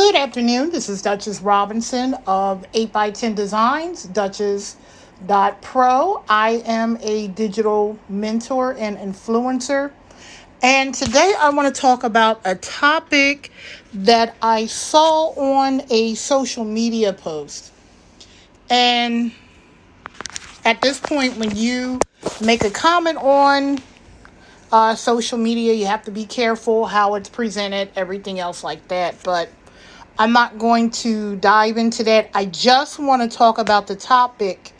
Good afternoon. This is Duchess Robinson of 8x10 Designs, Duchess.pro. I am a digital mentor and influencer. And today I want to talk about a topic that I saw on a social media post. And at this point, when you make a comment on social media, you have to be careful how it's presented, everything else like that. But I'm not going to dive into that. I just want to talk about the topic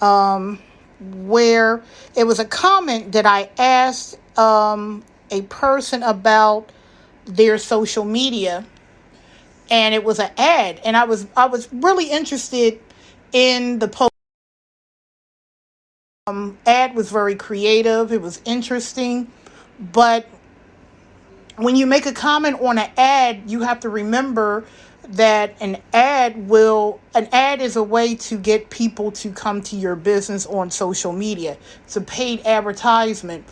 where it was a comment that I asked a person about their social media, and it was an ad, and I was really interested in the post. Ad was very creative. It was interesting, but when you make a comment on an ad, you have to remember that an ad is a way to get people to come to your business on social media. It's a paid advertisement.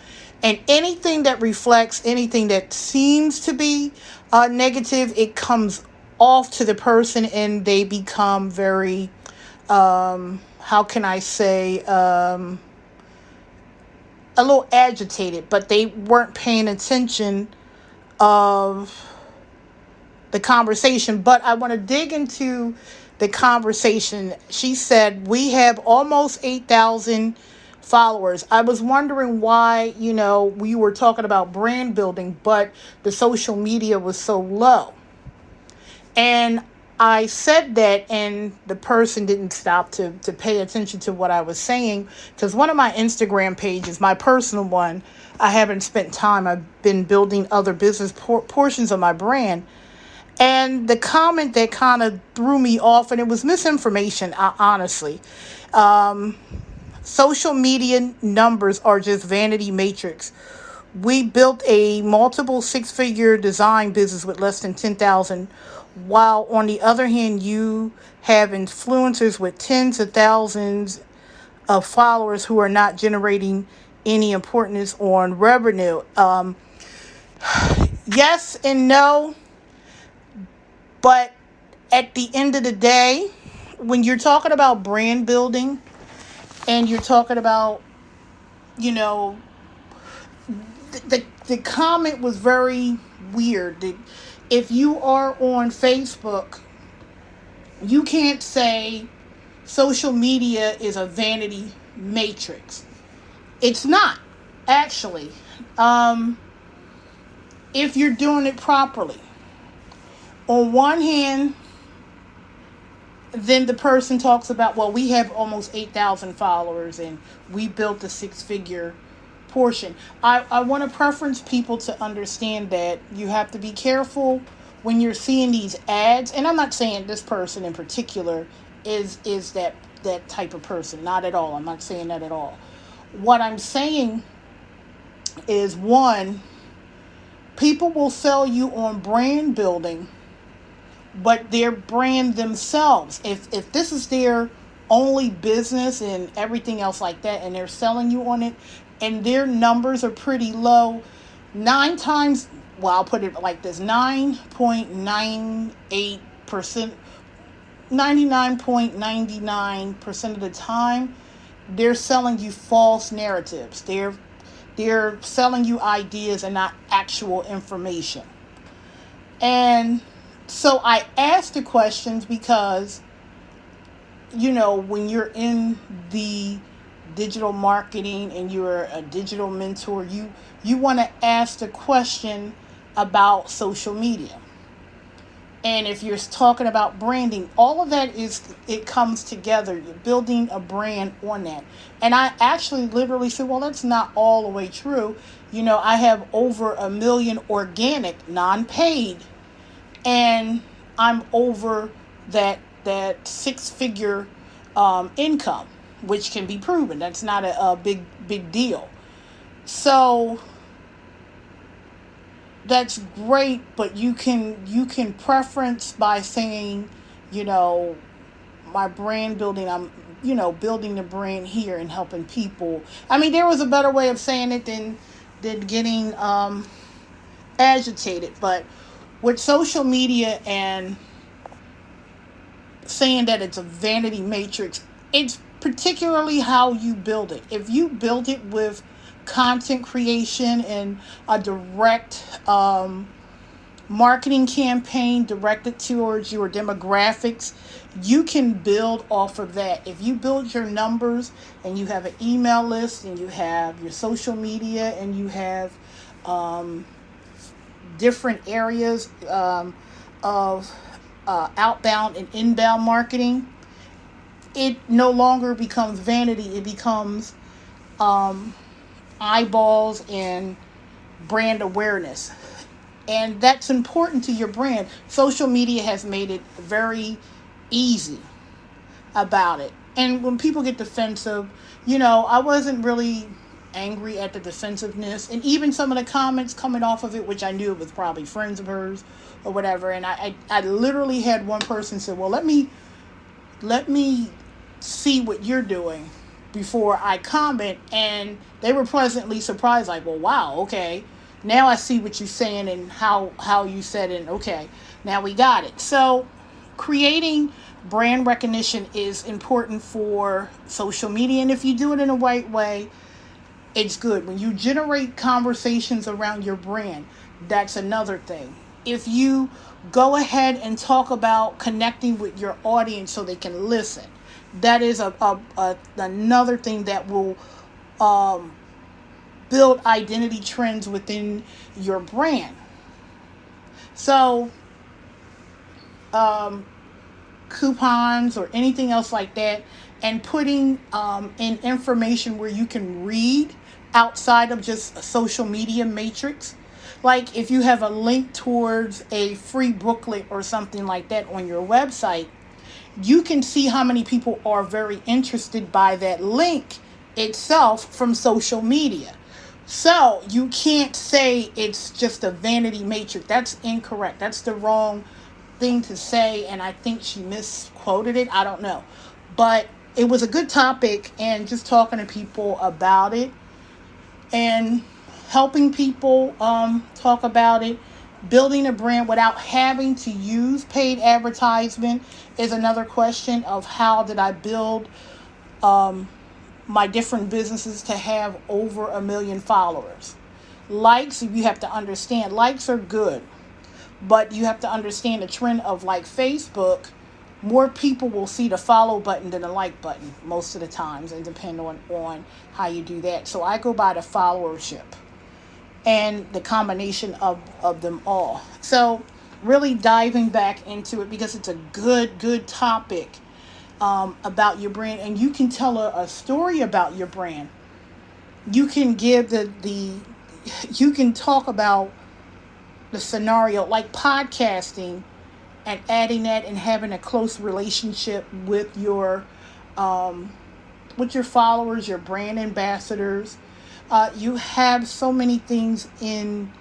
And anything that reflects anything that seems to be negative, it comes off to the person and they become very, how can I say, a little agitated, but they weren't paying attention of the conversation. But I want to dig into the conversation. She said, we have almost 8,000 followers. I was wondering why, we were talking about brand building, but the social media was so low. And I said that, and the person didn't stop to pay attention to what I was saying, because one of my Instagram pages, my personal one, I haven't spent time. I've been building other business portions of my brand. And the comment that kind of threw me off, and it was misinformation, honestly. Social media numbers are just vanity metrics. We built a multiple six-figure design business with less than 10,000, while on the other hand, you have influencers with tens of thousands of followers who are not generating any importance on revenue. Yes and no, but at the end of the day, when you're talking about brand building and you're talking about, the comment was very weird. If you are on Facebook, you can't say social media is a vanity matrix. It's not, actually, if you're doing it properly. On one hand, then the person talks about, well, we have almost 8,000 followers and we built a six-figure portion. I want to preference people to understand that you have to be careful when you're seeing these ads. And I'm not saying this person in particular is that type of person. Not at all. I'm not saying that at all. What I'm saying is, one, people will sell you on brand building, but their brand themselves, if this is their only business and everything else like that, and they're selling you on it, and their numbers are pretty low, I'll put it like this, 9.98%, 99.99% of the time, they're selling you false narratives. They're selling you ideas and not actual information. And so I asked the questions because, when you're in the digital marketing and you're a digital mentor, you want to ask the question about social media. And if you're talking about branding, all of that it comes together. You're building a brand on that. And I actually literally said, well, that's not all the way true. I have over 1 million organic, non-paid, and I'm over that six-figure income, which can be proven. That's not a big deal. So that's great, but you can preference by saying, my brand building, I'm, building the brand here and helping people. I mean, there was a better way of saying it than getting agitated. But with social media and saying that it's a vanity matrix, it's particularly how you build it. If you build it with content creation and a direct marketing campaign directed towards your demographics, you can build off of that. If you build your numbers and you have an email list and you have your social media and you have different areas of outbound and inbound marketing, it no longer becomes vanity. It becomes eyeballs and brand awareness. And that's important to your brand. Social media has made it very easy about it. And when people get defensive, I wasn't really angry at the defensiveness. And even some of the comments coming off of it, which I knew it was probably friends of hers or whatever. And I literally had one person say, well, let me see what you're doing before I comment. And they were pleasantly surprised, like, well, wow, okay. Now I see what you're saying and how you said it. Okay, now we got it. So creating brand recognition is important for social media. And if you do it in the right way, it's good. When you generate conversations around your brand, that's another thing. If you go ahead and talk about connecting with your audience so they can listen, that is another thing that will build identity trends within your brand. So coupons or anything else like that, and putting in information where you can read outside of just a social media matrix. Like if you have a link towards a free booklet or something like that on your website, you can see how many people are very interested by that link itself from social media. So you can't say it's just a vanity matrix. That's incorrect. That's the wrong thing to say. And I think she misquoted it. I don't know. But it was a good topic, and just talking to people about it and helping people talk about it. Building a brand without having to use paid advertisement is another question of how did I build my different businesses to have over 1 million followers. Likes, you have to understand, likes are good, but you have to understand the trend of, like Facebook, more people will see the follow button than the like button most of the times, and depending on how you do that. So I go by the followership and the combination of them all. So really diving back into it, because it's a good topic about your brand, and you can tell a story about your brand. You can give you can talk about the scenario, like podcasting, and adding that and having a close relationship with your followers, your brand ambassadors. You have so many things in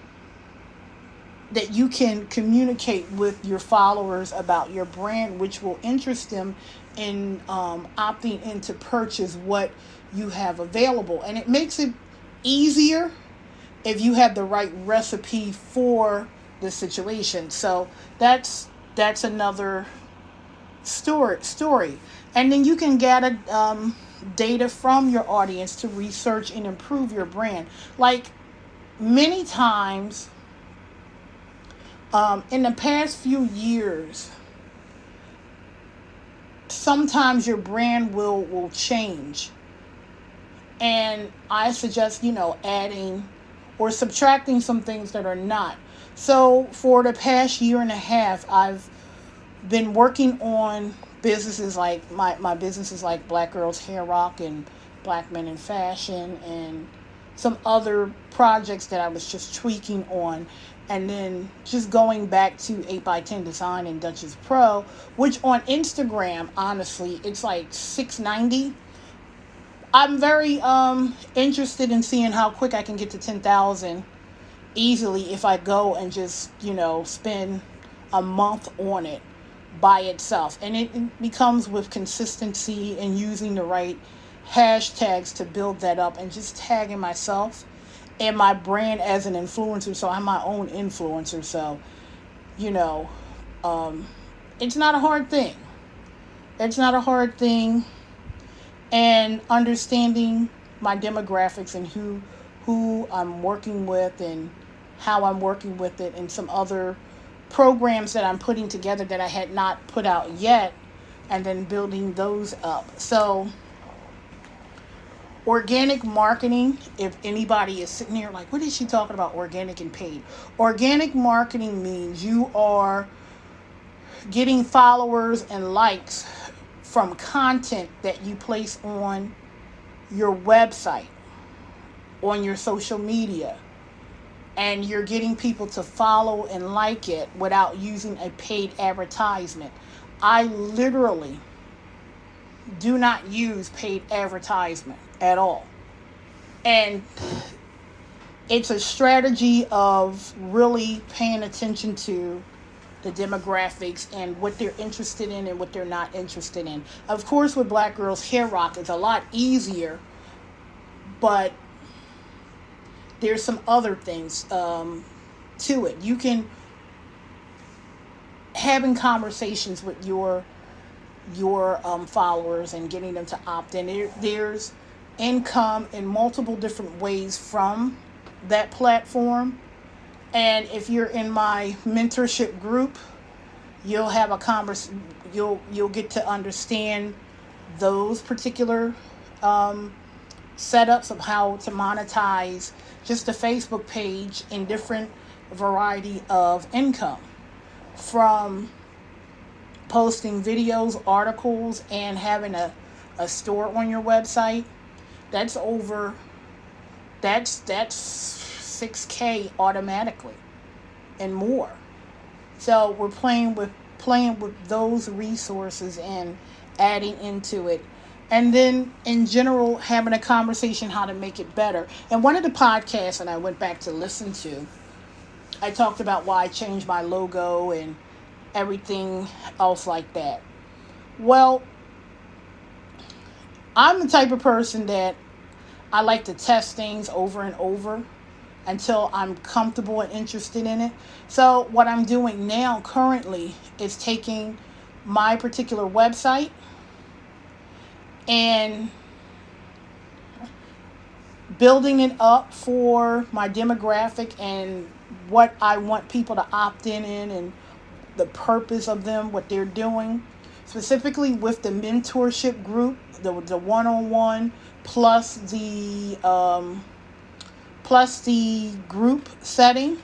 that you can communicate with your followers about your brand, which will interest them in opting in to purchase what you have available. And it makes it easier if you have the right recipe for the situation. So that's another story. And then you can gather data from your audience to research and improve your brand. Like many times in the past few years, sometimes your brand will change. And I suggest, adding or subtracting some things that are not. So for the past year and a half, I've been working on businesses like my businesses like Black Girls Hair Rock and Black Men in Fashion, and some other projects that I was just tweaking on. And then just going back to 8x10 Design and Duchess Pro, which on Instagram, honestly, it's like $6.90. I'm very interested in seeing how quick I can get to 10,000 easily if I go and just, spend a month on it by itself. And it becomes with consistency and using the right hashtags to build that up, and just tagging myself and my brand as an influencer. So I'm my own influencer. So, you know, it's not a hard thing. It's not a hard thing. And understanding my demographics and who I'm working with and how I'm working with it, and some other programs that I'm putting together that I had not put out yet, and then building those up. So organic marketing, if anybody is sitting here like, what is she talking about, organic and paid? Organic marketing means you are getting followers and likes from content that you place on your website, on your social media, and you're getting people to follow and like it without using a paid advertisement. I literally do not use paid advertisement at all. And it's a strategy of really paying attention to the demographics and what they're interested in and what they're not interested in. Of course, with Black Girls Hair Rock, it's a lot easier, but there's some other things to it. You can having conversations with your followers and getting them to opt in. There's income in multiple different ways from that platform. And if you're in my mentorship group, you'll have a you'll get to understand those particular setups of how to monetize just a Facebook page in different variety of income, from posting videos, articles, and having a store on your website. That's $6K automatically and more. So we're playing with those resources and adding into it. And then in general, having a conversation how to make it better. And one of the podcasts, and I went back to listen to, I talked about why I changed my logo and everything else like that. Well, I'm the type of person that I like to test things over and over until I'm comfortable and interested in it. So what I'm doing now currently is taking my particular website and building it up for my demographic and what I want people to opt in and the purpose of them, what they're doing. Specifically with the mentorship group, the one-on-one, plus the group setting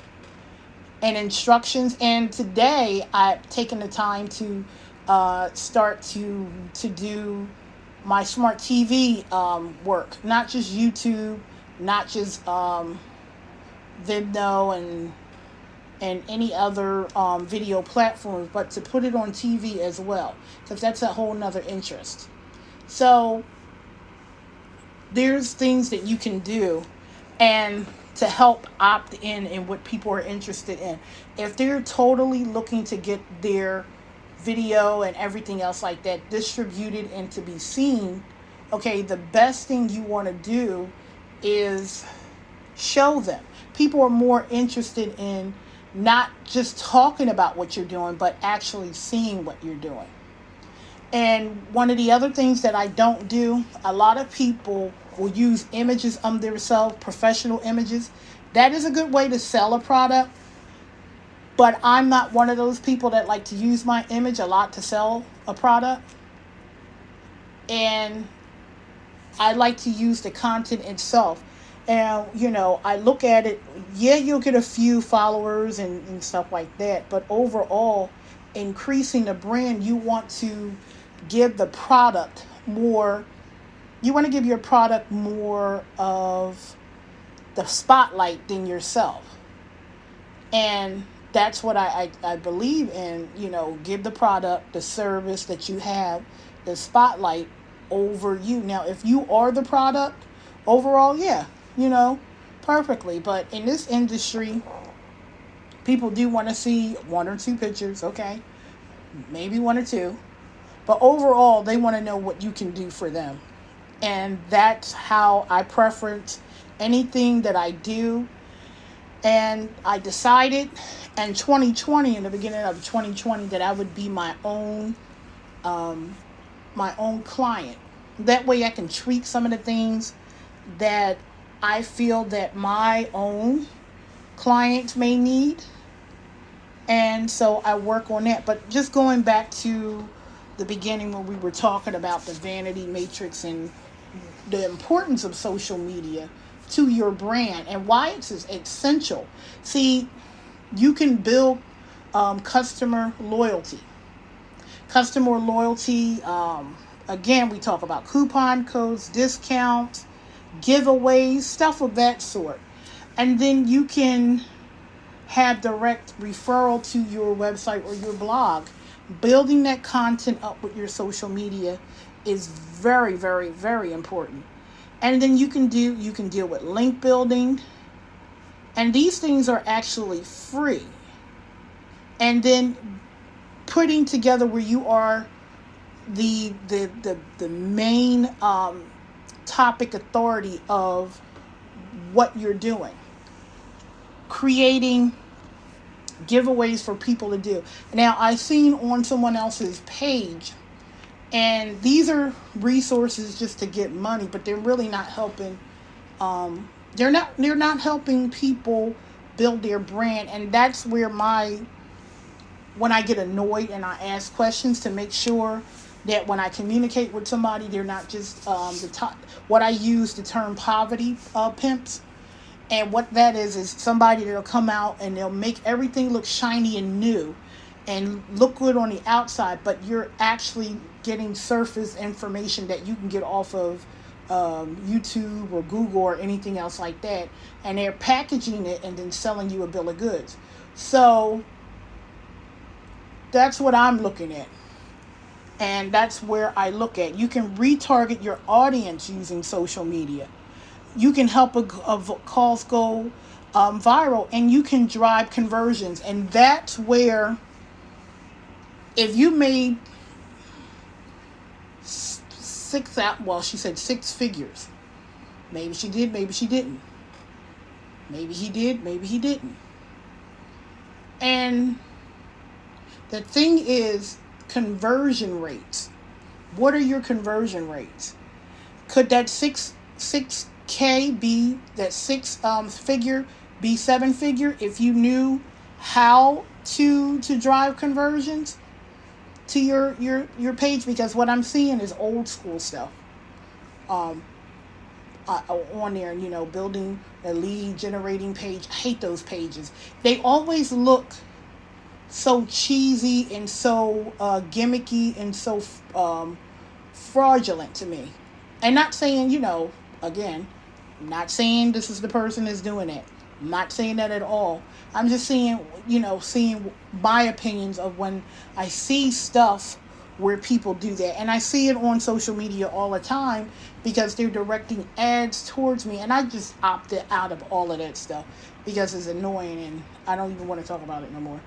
and instructions. And today I've taken the time to start to do my smart TV work, not just YouTube, not just Vimeo and any other video platforms, but to put it on TV as well, because that's a whole nother interest. So there's things that you can do and to help opt in what people are interested in. If they're totally looking to get their video and everything else like that distributed and to be seen, okay, the best thing you want to do is show them. People are more interested in not just talking about what you're doing, but actually seeing what you're doing. And one of the other things that I don't do, a lot of people will use images of themselves, professional images. That is a good way to sell a product, but I'm not one of those people that like to use my image a lot to sell a product. And I like to use the content itself. And, I look at it, yeah, you'll get a few followers and stuff like that. But overall, increasing the brand, you want to give the product more, you want to give your product more of the spotlight than yourself. And that's what I believe in, give the product, the service that you have, the spotlight over you. Now, if you are the product, overall, yeah, perfectly. But in this industry, people do want to see one or two pictures, okay? Maybe one or two. But overall, they want to know what you can do for them. And that's how I preference anything that I do. And I decided in 2020, in the beginning of 2020, that I would be my own client. That way I can tweak some of the things that I feel that my own clients may need. And so I work on that. But just going back to the beginning when we were talking about the vanity matrix and the importance of social media to your brand and why it's essential. See, you can build customer loyalty. Customer loyalty, again, we talk about coupon codes, discounts, giveaways, stuff of that sort. And then you can have direct referral to your website or your blog. Building that content up with your social media is very, very, very important. And then you can deal with link building. And these things are actually free. And then putting together where you are the main topic authority of what you're doing. Creating giveaways for people to do. Now, I've seen on someone else's page, and these are resources just to get money, but they're really not helping. They're not helping people build their brand, and that's where when I get annoyed and I ask questions to make sure that when I communicate with somebody, they're not just what I use the term poverty pimps. And what that is somebody that'll come out and they'll make everything look shiny and new and look good on the outside, but you're actually getting surface information that you can get off of YouTube or Google or anything else like that. And they're packaging it and then selling you a bill of goods. So that's what I'm looking at. And that's where I look at. You can retarget your audience using social media. You can help a cause go viral, and you can drive conversions. And that's where, if you made she said 6 figures. Maybe she did, maybe she didn't. Maybe he did, maybe he didn't. And the thing is, conversion rates. What are your conversion rates? Could that 6K be that 6 figure be 7 figure if you knew how to drive conversions to your page? Because what I'm seeing is old school stuff on there, building a lead generating page. I hate those pages. They always look so cheesy and so gimmicky and so fraudulent to me. And not saying, again, I'm not saying this is the person that's doing it. I'm not saying that at all. I'm just saying, seeing my opinions of when I see stuff where people do that. And I see it on social media all the time because they're directing ads towards me. And I just opted out of all of that stuff because it's annoying and I don't even want to talk about it no more.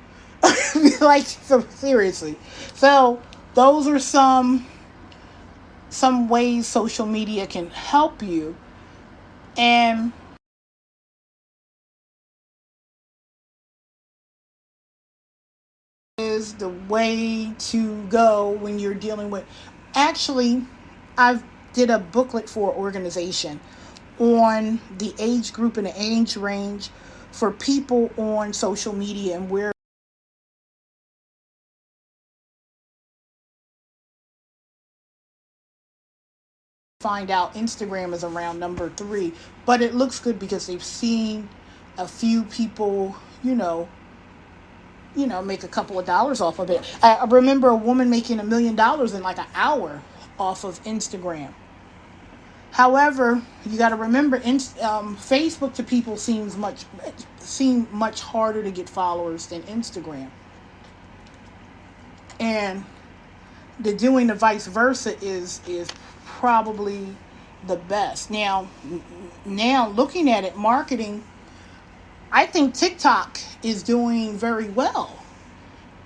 So seriously. So those are some ways social media can help you. And is the way to go when you're dealing with. Actually, I did a booklet for an organization on the age group and the age range for people on social media and where find out Instagram is around number 3, but it looks good because they've seen a few people, make a couple of dollars off of it. I remember a woman making $1 million in like an hour off of Instagram. However, you got to remember, Facebook to people seem much harder to get followers than Instagram, and doing the vice versa is probably the best. Now looking at it, marketing, I think TikTok is doing very well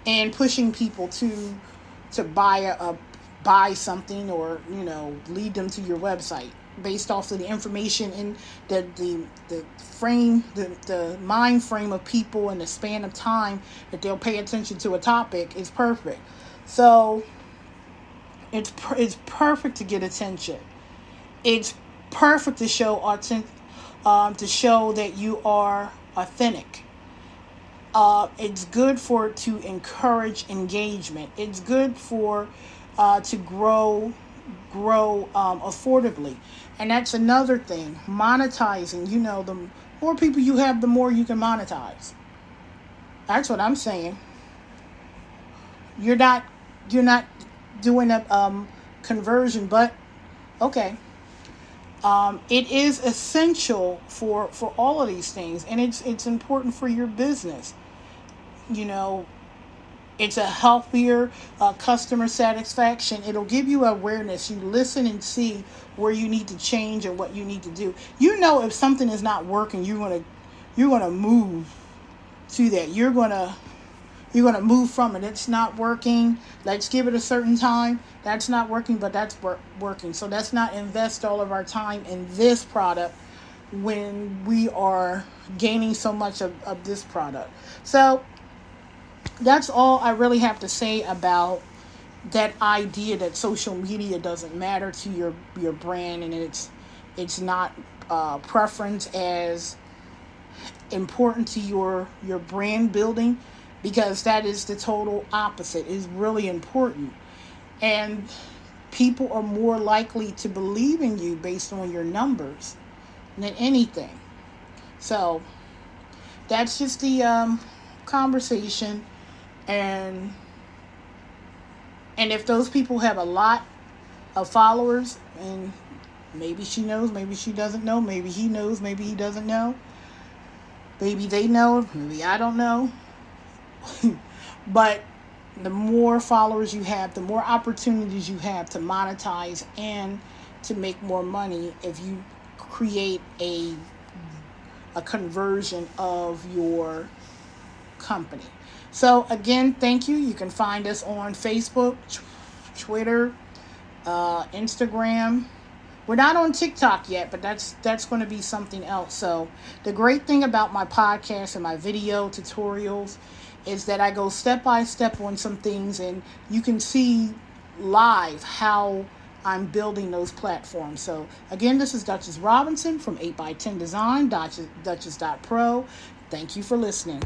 and pushing people to buy something or lead them to your website. based off of the information in the frame, the mind frame of people and the span of time that they'll pay attention to a topic is perfect. So it's perfect to get attention. It's perfect to show to show that you are authentic. It's good to encourage engagement. It's good to grow affordably. And that's another thing. Monetizing, the more people you have, the more you can monetize. That's what I'm saying. You're not doing a conversion, but okay. It is essential for all of these things, and it's important for your business. It's a healthier customer satisfaction. It'll give you awareness. You listen and see where you need to change and what you need to do. If something is not working, you're gonna move to that. You're gonna move from it. It's not working. Let's give it a certain time. That's not working, but that's working. So let's not invest all of our time in this product when we are gaining so much of this product. So that's all I really have to say about that idea that social media doesn't matter to your brand, and it's not preference as important to your brand building, because that is the total opposite. It's really important, and people are more likely to believe in you based on your numbers than anything. So that's just the conversation. And if those people have a lot of followers, and maybe she knows, maybe she doesn't know, maybe he knows, maybe he doesn't know, maybe they know, maybe I don't know. But the more followers you have, the more opportunities you have to monetize and to make more money if you create a conversion of your company. So again, thank you. You can find us on Facebook, Twitter, Instagram. We're not on TikTok yet, but that's going to be something else. So the great thing about my podcast and my video tutorials is that I go step by step on some things, and you can see live how I'm building those platforms. So again, this is Duchess Robinson from 8x10 Design, Duchess.pro. Thank you for listening.